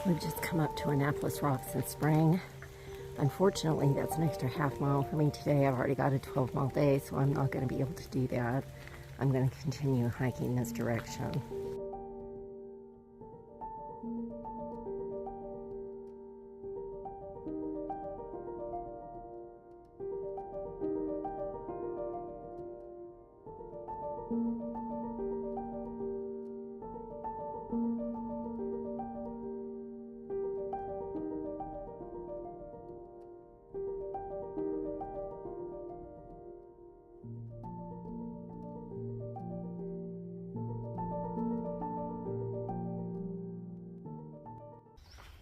We've just come up to Annapolis Rocks in Spring. Unfortunately, that's an extra half mile for me today. I've already got a 12-mile day, so I'm not going to be able to do that. I'm going to continue hiking this direction.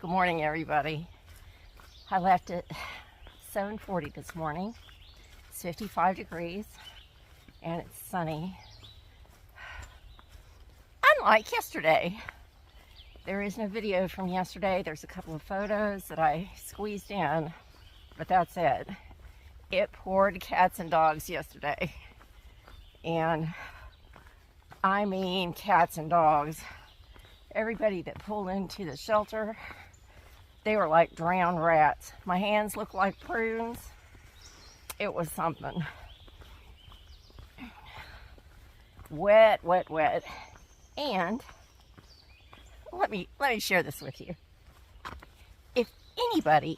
Good morning, everybody. I left at 7:40 this morning. It's 55 degrees and it's sunny. Unlike yesterday. There is no video from yesterday. There's a couple of photos that I squeezed in, but that's it. It poured cats and dogs yesterday. And I mean cats and dogs. Everybody that pulled into the shelter, they were like drowned rats. My hands looked like prunes. It was something. Wet, wet, wet. And let me share this with you. If anybody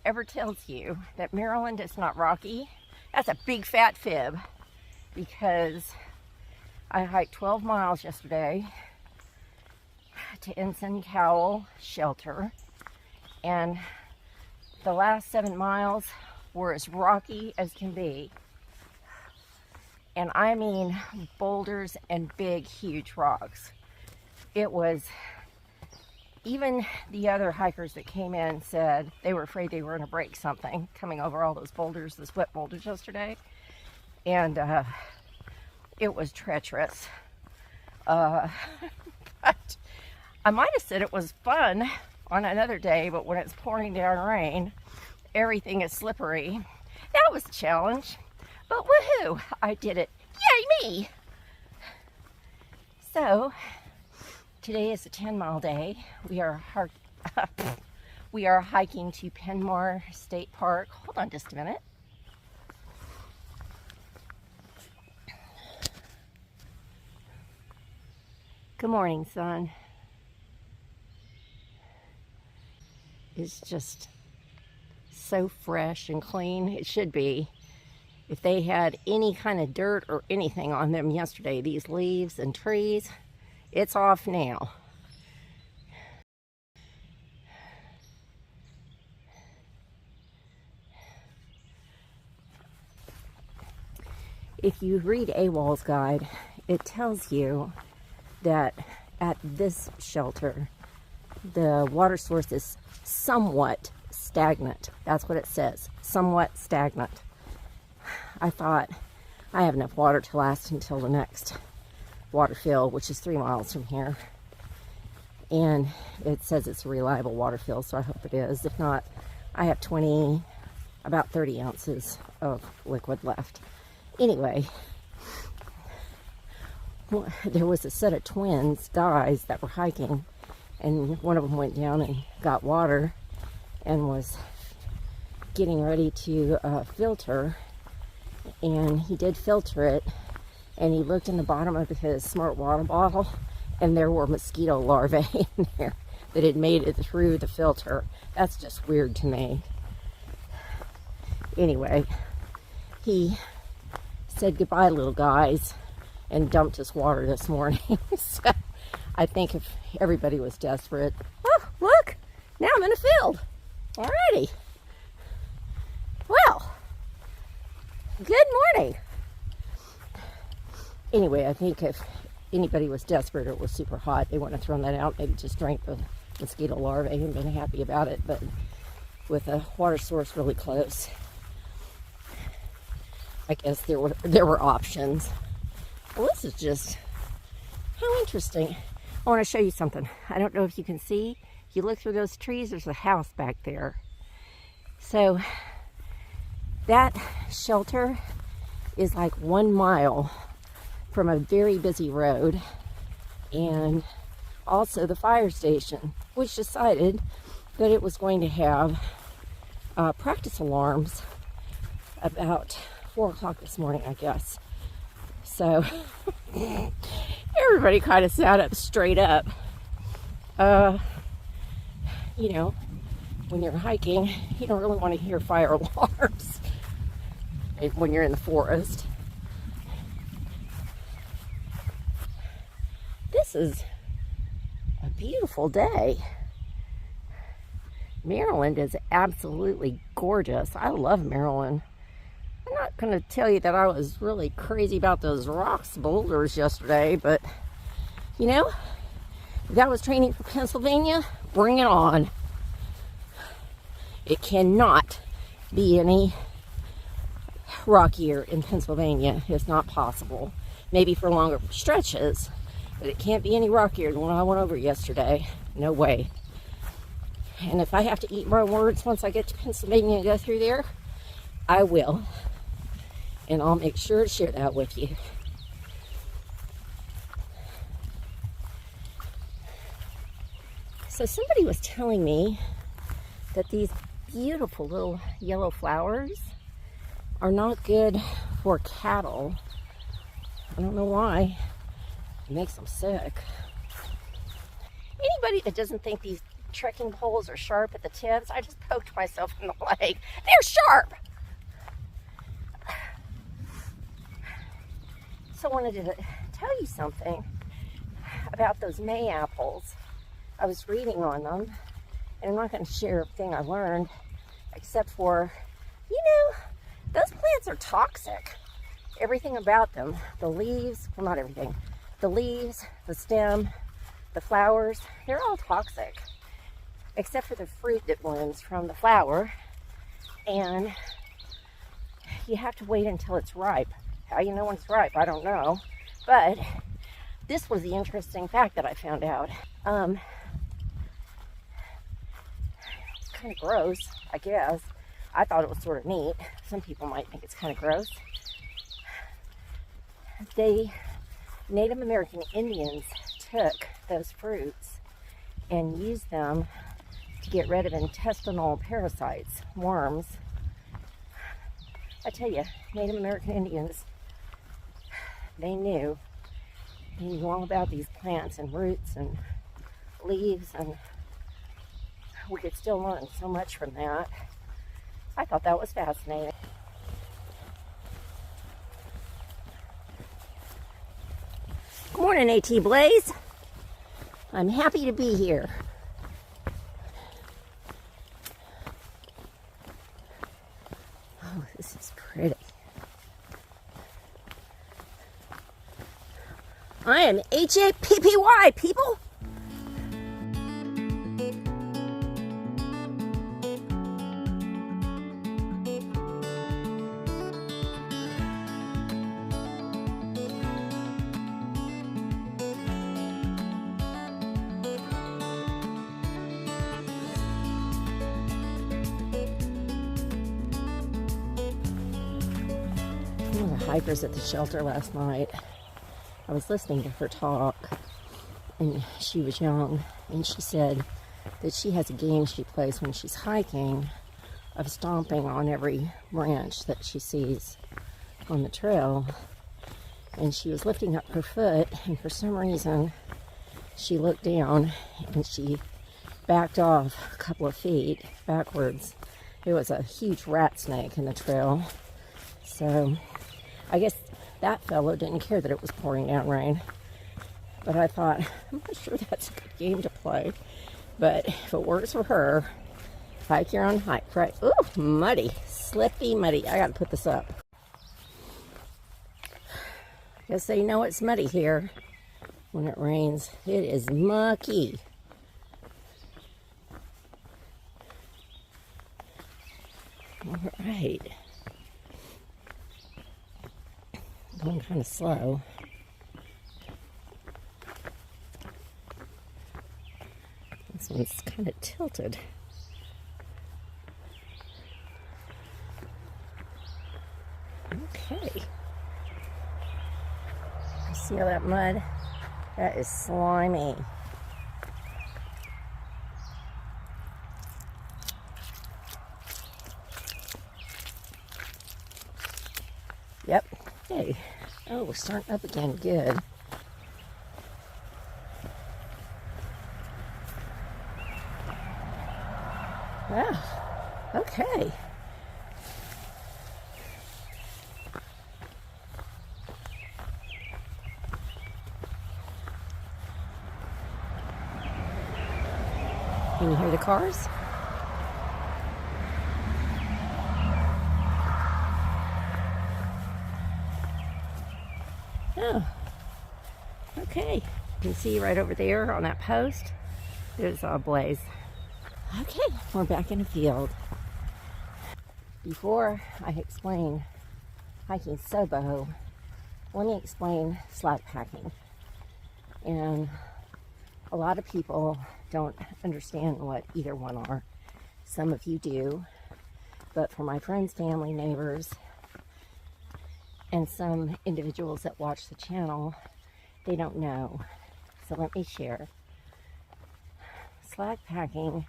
ever tells you that Maryland is not rocky, that's a big fat fib, because I hiked 12 miles yesterday to Ensign Cowell Shelter, and the last 7 miles were as rocky as can be. And I mean boulders and big, huge rocks. It was, even the other hikers that came in said they were afraid they were going to break something coming over all those boulders, those wet boulders yesterday. And it was treacherous. But I might have said it was fun on another day, but when it's pouring down rain, everything is slippery. That was a challenge, but woohoo, I did it. Yay me! So, today is a 10-mile day. We are hiking to Penmar State Park. Hold on just a minute. Good morning, son. It's just so fresh and clean. It should be. If they had any kind of dirt or anything on them yesterday, these leaves and trees, it's off now. If you read AWOL's guide, it tells you that at this shelter, the water source is somewhat stagnant. That's what it says, somewhat stagnant. I thought I have enough water to last until the next water fill, which is 3 miles from here. And it says it's a reliable water fill, so I hope it is. If not, I have about 30 ounces of liquid left. Anyway, there was a set of twins, guys, that were hiking, and one of them went down and got water and was getting ready to filter, and he did filter it, and he looked in the bottom of his smart water bottle, and there were mosquito larvae in there that had made it through the filter. That's just weird to me. Anyway, he said goodbye, little guys, and dumped his water this morning. So I think if everybody was desperate. Oh, look, now I'm in a field. Alrighty. Well, good morning. Anyway, I think if anybody was desperate or it was super hot, they wouldn't have thrown that out. Maybe just drank the mosquito larvae and been happy about it. But with a water source really close, I guess there were options. Well, this is just, how interesting. I want to show you something. I don't know if you can see. If you look through those trees, there's a house back there. So that shelter is like 1 mile from a very busy road, and also the fire station, which decided that it was going to have practice alarms about 4 o'clock this morning, I guess. So everybody kind of sat up straight up. You know, when you're hiking, you don't really want to hear fire alarms when you're in the forest. This is a beautiful day. Maryland is absolutely gorgeous. I love Maryland. I'm not going to tell you that I was really crazy about those rocks boulders yesterday, but you know, if that was training for Pennsylvania, bring it on. It cannot be any rockier in Pennsylvania. It's not possible. Maybe for longer stretches, but it can't be any rockier than when I went over yesterday. No way. And if I have to eat my words once I get to Pennsylvania and go through there, I will. And I'll make sure to share that with you. So somebody was telling me that these beautiful little yellow flowers are not good for cattle. I don't know why. It makes them sick. Anybody that doesn't think these trekking poles are sharp at the tips, I just poked myself in the leg. They're sharp! So I wanted to tell you something about those May apples. I was reading on them, and I'm not going to share everything I learned, except for, you know, those plants are toxic. Everything about them, the leaves, well, not everything, the leaves, the stem, the flowers, they're all toxic, except for the fruit that blooms from the flower, and you have to wait until it's ripe. How you know when it's ripe, I don't know, but this was the interesting fact that I found out. It's kind of gross, I guess. I thought it was sort of neat. Some people might think it's kind of gross. Native American Indians took those fruits and used them to get rid of intestinal parasites, worms. I tell you, Native American Indians, they knew all about these plants and roots and leaves, and we could still learn so much from that. I thought that was fascinating. Good morning, AT Blaze. I'm happy to be here. Oh, this is pretty. I am HAPPY, people. One of the hikers at the shelter last night, I was listening to her talk, and she was young, and she said that she has a game she plays when she's hiking of stomping on every branch that she sees on the trail. And she was lifting up her foot, and for some reason she looked down and she backed off a couple of feet backwards. There was a huge rat snake in the trail, so I guess that fellow didn't care that it was pouring down rain. But I thought, I'm not sure that's a good game to play. But if it works for her, hike your own hike, right? Ooh, muddy, slippy, muddy. I gotta put this up. Guess they know it's muddy here when it rains. It is mucky. All right. Going kind of slow. This one's kind of tilted. Okay. See all that mud? That is slimy. Yep. Hey. Oh, we're starting up again. Good. Ah, okay. Can you hear the cars? Oh, okay. You can see right over there on that post, there's a blaze. Okay, we're back in the field. Before I explain hiking Sobo, let me explain slack packing. And a lot of people don't understand what either one are. Some of you do, but for my friends, family, neighbors, and some individuals that watch the channel, they don't know. So let me share. Slack packing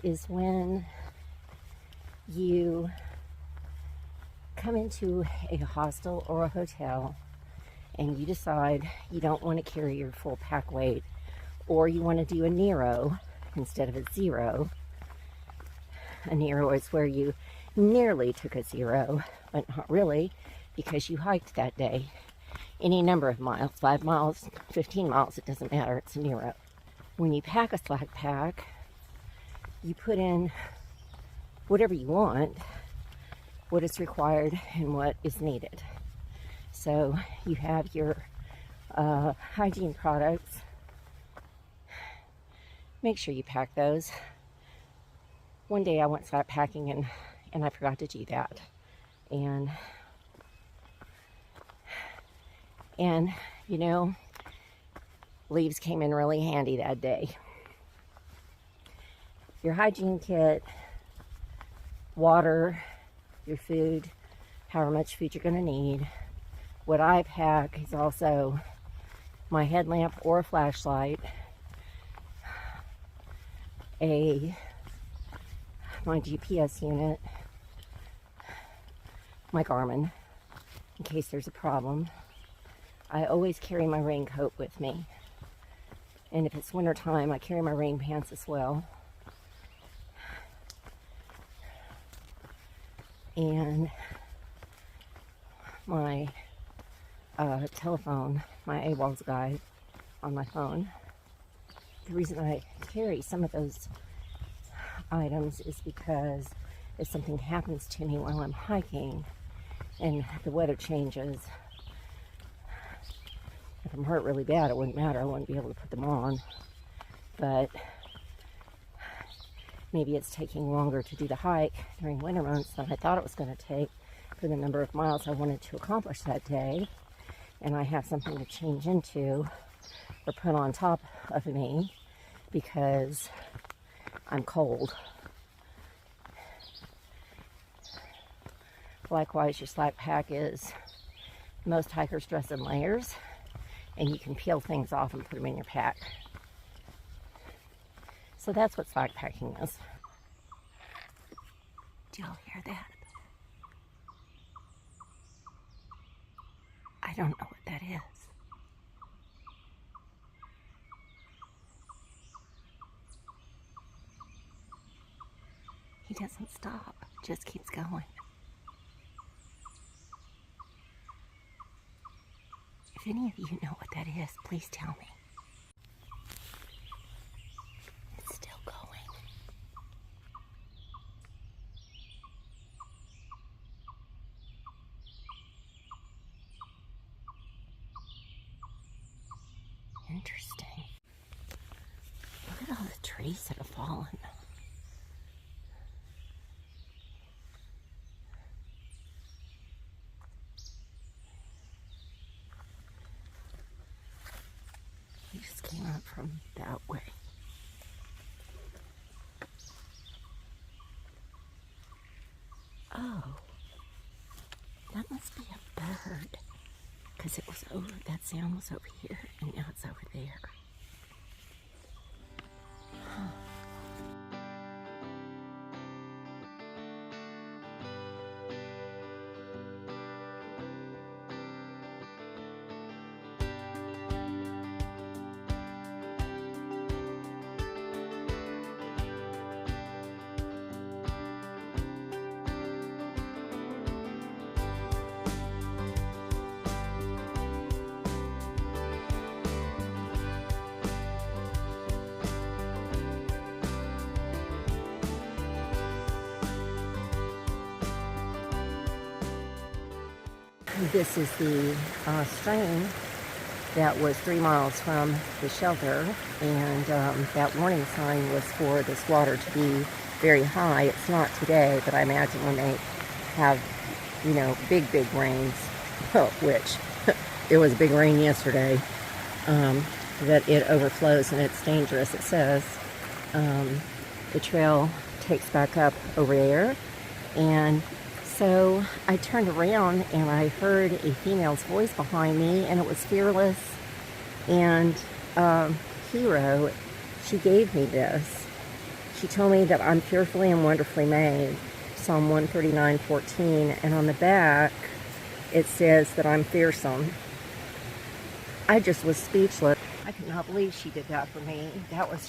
is when you come into a hostel or a hotel and you decide you don't want to carry your full pack weight, or you want to do a Nero instead of a zero. A Nero is where you nearly took a zero, but not really, because you hiked that day. Any number of miles, 5 miles, 15 miles, it doesn't matter, it's a Nero. When you pack a slack pack, you put in whatever you want, what is required and what is needed. So you have your hygiene products. Make sure you pack those. One day I went slack packing and I forgot to do that. And you know, leaves came in really handy that day. Your hygiene kit, water, your food, however much food you're going to need. What I pack is also my headlamp or a flashlight, my GPS unit, my Garmin, in case there's a problem. I always carry my raincoat with me. And if it's winter time, I carry my rain pants as well. And my telephone, my AWOLS guide on my phone. The reason I carry some of those items is because if something happens to me while I'm hiking and the weather changes, if I'm hurt really bad, it wouldn't matter. I wouldn't be able to put them on. But maybe it's taking longer to do the hike during winter months than I thought it was going to take for the number of miles I wanted to accomplish that day. And I have something to change into or put on top of me because I'm cold. Likewise, your slack pack is, most hikers dress in layers, and you can peel things off and put them in your pack. So that's what slack packing is. Do y'all hear that? I don't know what that is. He doesn't stop, just keeps going. If any of you know what that is, please tell me. It's still going. Interesting. Look at all the trees that have fallen. He just came up from that way. Oh, that must be a bird, because it was over, that sound was over here, and now it's over there. This is the stream that was 3 miles from the shelter, and that warning sign was for this water to be very high. It's not today, but I imagine when they have, you know, big rains, which it was a big rain yesterday, that it overflows and it's dangerous. It says the trail takes back up over there, and so I turned around and I heard a female's voice behind me, and it was Fearless and Hero. She gave me this. She told me that I'm fearfully and wonderfully made, Psalm 139:14, and on the back it says that I'm fearsome. I just was speechless. I could not believe she did that for me.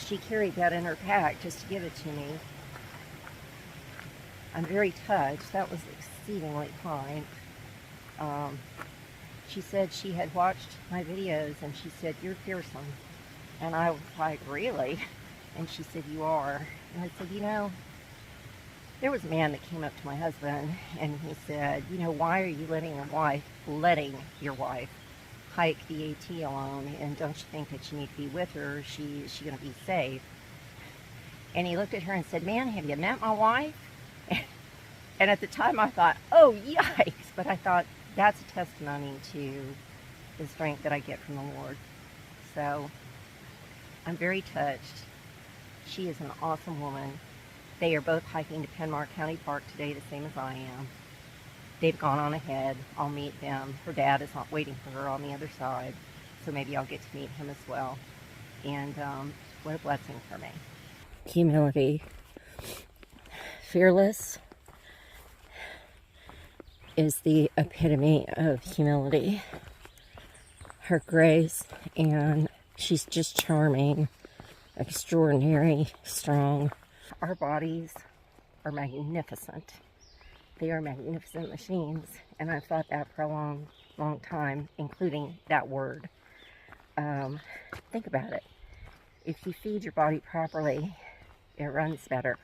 She carried that in her pack just to give it to me. I'm very touched. That was exceedingly kind. She said she had watched my videos, and she said, "You're fearsome." And I was like, "Really?" And she said, "You are." And I said, "You know, there was a man that came up to my husband, and he said, you know, why are you letting your wife hike the AT alone? And don't you think that you need to be with her? Is she going to be safe?" And he looked at her and said, "Man, have you met my wife?" And at the time I thought, oh, yikes. But I thought, that's a testimony to the strength that I get from the Lord. So I'm very touched. She is an awesome woman. They are both hiking to Penmar County Park today, the same as I am. They've gone on ahead. I'll meet them. Her dad is not waiting for her on the other side, so maybe I'll get to meet him as well. And what a blessing for me. Humility. Fearless is the epitome of humility. Her grace, and she's just charming, extraordinary, strong. Our bodies are magnificent. They are magnificent machines, and I've thought that for a long time, including that word. Think about it. If you feed your body properly, it runs better.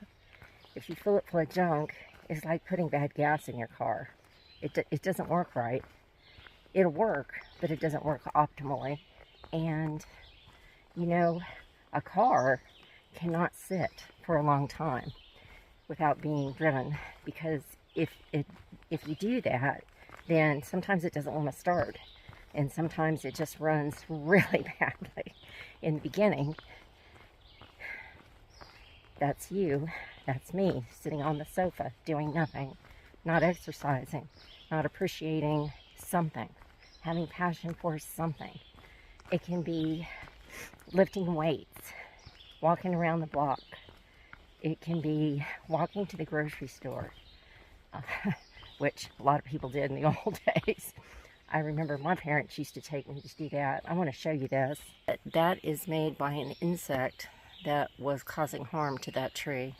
If you fill it full of junk, it's like putting bad gas in your car. It doesn't work right. It'll work, but it doesn't work optimally. And, you know, a car cannot sit for a long time without being driven, because if you do that, then sometimes it doesn't want to start, and sometimes it just runs really badly in the beginning. That's you. That's me, sitting on the sofa, doing nothing, not exercising, not appreciating something, having passion for something. It can be lifting weights, walking around the block. It can be walking to the grocery store, which a lot of people did in the old days. I remember my parents used to take me to do that. I want to show you this. That is made by an insect that was causing harm to that tree.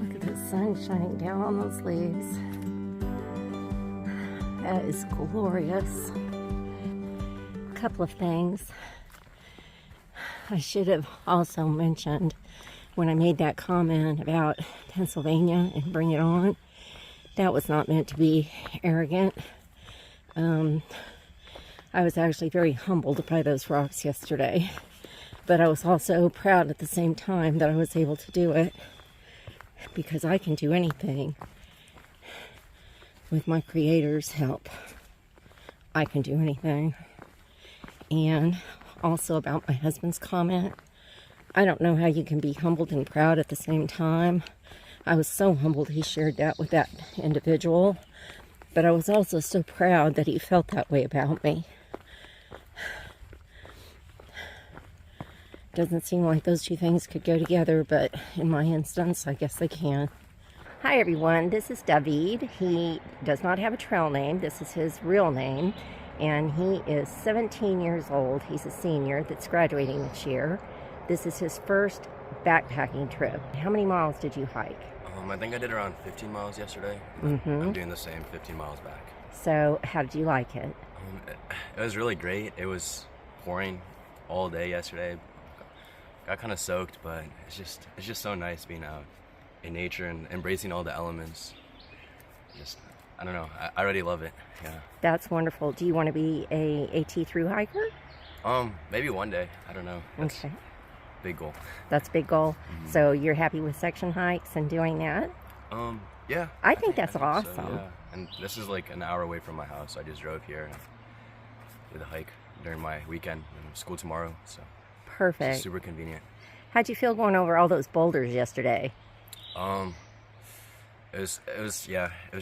Look at the sun shining down on those leaves. That is glorious. A couple of things I should have also mentioned when I made that comment about Pennsylvania and Bring It On. That was not meant to be arrogant. I was actually very humbled by those rocks yesterday But I was also proud at the same time that I was able to do it, because I can do anything with my Creator's help. I can do anything. And also about my husband's comment, I don't know how you can be humbled and proud at the same time. I was so humbled he shared that with that individual, but I was also so proud that he felt that way about me. Doesn't seem like those two things could go together, but in my instance, I guess they can. Hi everyone, this is David. He does not have a trail name. This is his real name, and he is 17 years old. He's a senior that's graduating this year. This is his first backpacking trip. How many miles did you hike? I think I did around 15 miles yesterday. I'm doing the same 15 miles back. So how did you like it? It was really great. It was pouring all day yesterday. Got kind of soaked, but it's just so nice being out in nature and embracing all the elements. I don't know. I already love it. Yeah. That's wonderful. Do you want to be a AT thru hiker? Maybe one day. I don't know. That's okay. Big goal. That's a big goal. So you're happy with section hikes and doing that? Yeah. I think that's awesome. So, yeah. And this is like an hour away from my house. I just drove here and did a hike during my weekend and school tomorrow. So perfect. It's super convenient. How'd you feel going over all those boulders yesterday? It was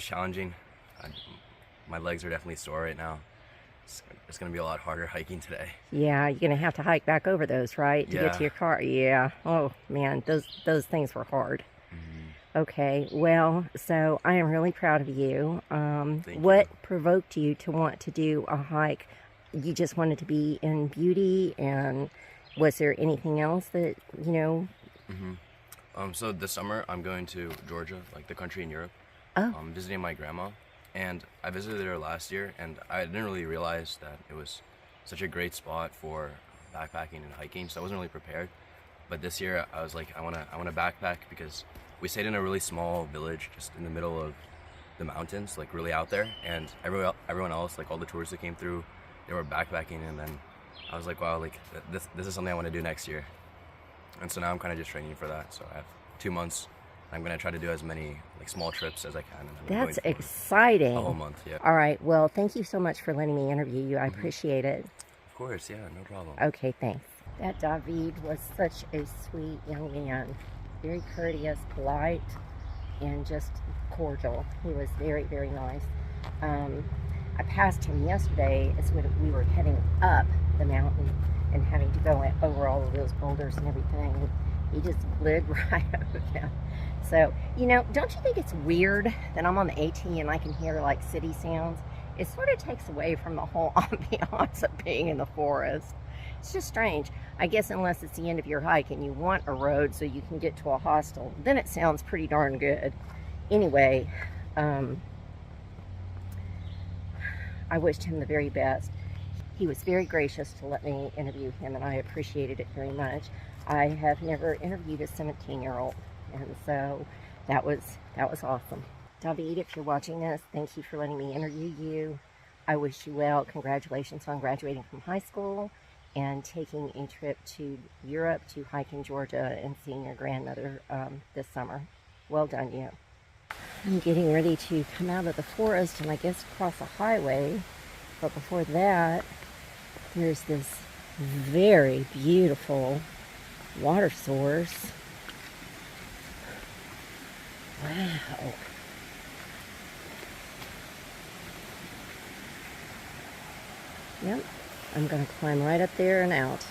challenging. My legs are definitely sore right now. It's going to be a lot harder hiking today. Yeah, you're going to have to hike back over those, right? To get to your car. Yeah. Oh, man, those things were hard. Okay, well, so I am really proud of you. What provoked you to want to do a hike? You just wanted to be in beauty, and was there anything else that, you know? So this summer I'm going to Georgia, like the country in Europe. I'm visiting my grandma. And I visited her last year, and I didn't really realize that it was such a great spot for backpacking and hiking, so I wasn't really prepared. But this year, I was like, I want to backpack, because we stayed in a really small village just in the middle of the mountains, like really out there. And everyone else, like all the tourists that came through, they were backpacking. And then I was like, wow, like this is something I want to do next year. And so now I'm kind of just training for that. So I have 2 months. I'm going to try to do as many like small trips as I can. That's exciting. A whole month, yeah. All right. Well, thank you so much for letting me interview you. I appreciate it. Of course, yeah, no problem. Okay, thanks. That David was such a sweet young man. Very courteous, polite, and just cordial. He was very, very nice. I passed him yesterday as we were heading up the mountain and having to go over all of those boulders and everything. He just glid right over them. So, you know, don't you think it's weird that I'm on the AT and I can hear like city sounds? It sort of takes away from the whole ambiance of being in the forest. It's just strange. I guess unless it's the end of your hike and you want a road so you can get to a hostel, then it sounds pretty darn good. Anyway, I wished him the very best. He was very gracious to let me interview him, and I appreciated it very much. I have never interviewed a 17-year-old, and so that was awesome. David, if you're watching this, thank you for letting me interview you. I wish you well. Congratulations on graduating from high school and taking a trip to Europe to hike in Georgia and seeing your grandmother this summer. Well done, you. I'm getting ready to come out of the forest and I guess cross a highway, but before that, there's this very beautiful water source. Wow. Yep, I'm going to climb right up there and out.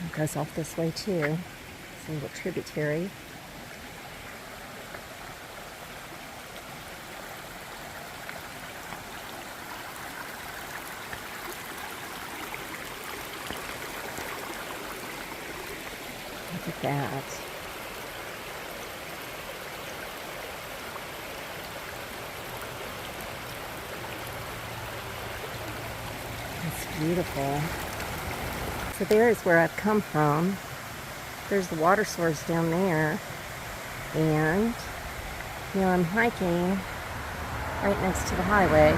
It goes off this way too. It's a little tributary. Look at that. It's beautiful. So there is where I've come from. There's the water source down there. And now I'm hiking right next to the highway.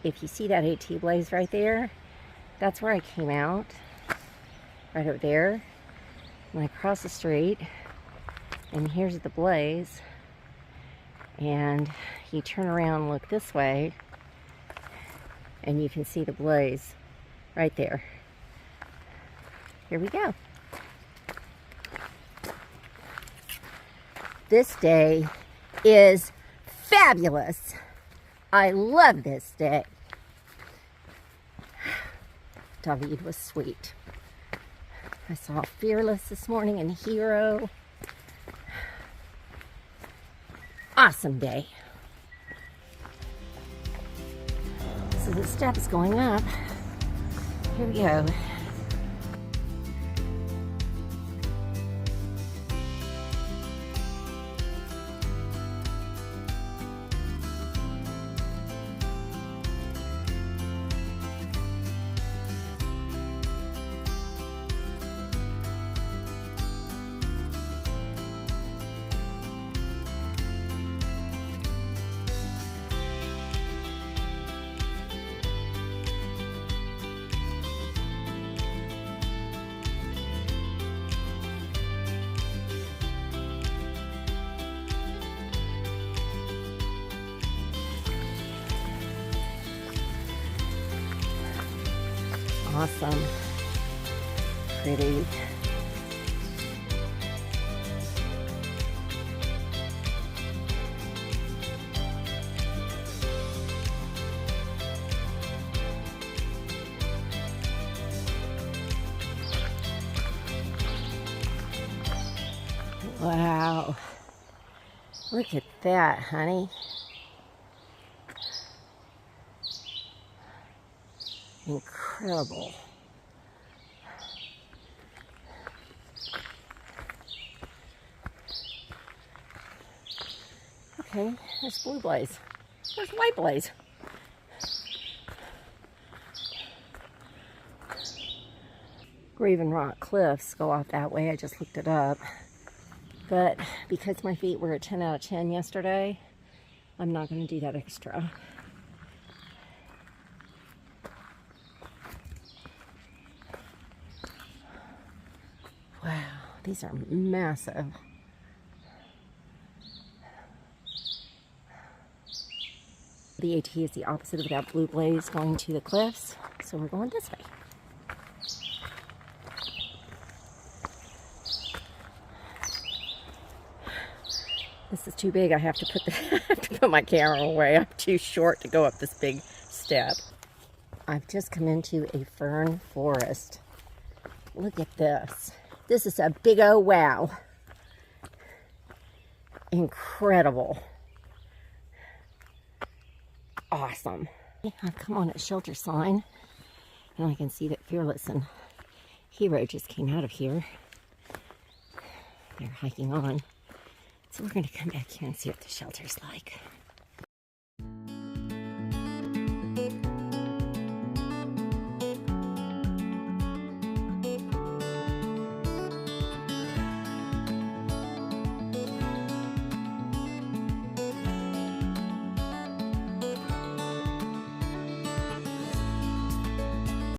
If you see that AT blaze right there, that's where I came out, right over there. And I cross the street, and here's the blaze. And you turn around and look this way, and you can see the blaze right there. Here we go. This day is fabulous. I love this day. David was sweet. I saw Fearless this morning and Hero. Awesome day. So the steps going up. Here we go. Awesome. Pretty. Wow. Look at that, honey. Incredible. Okay, there's blue blaze. There's white blaze. Graven rock cliffs go off that way. I just looked it up. But because my feet were a 10 out of 10 yesterday, I'm not going to do that extra. Wow, these are massive. The AT is the opposite of that blue blaze going to the cliffs, so we're going this way. This is too big. I have to put my camera away. I'm too short to go up this big step. I've just come into a fern forest. Look at this. This is a big old wow. Incredible. Awesome. I've come on a shelter sign, and I can see that Fearless and Hero just came out of here. They're hiking on. So we're going to come back here and see what the shelter's like.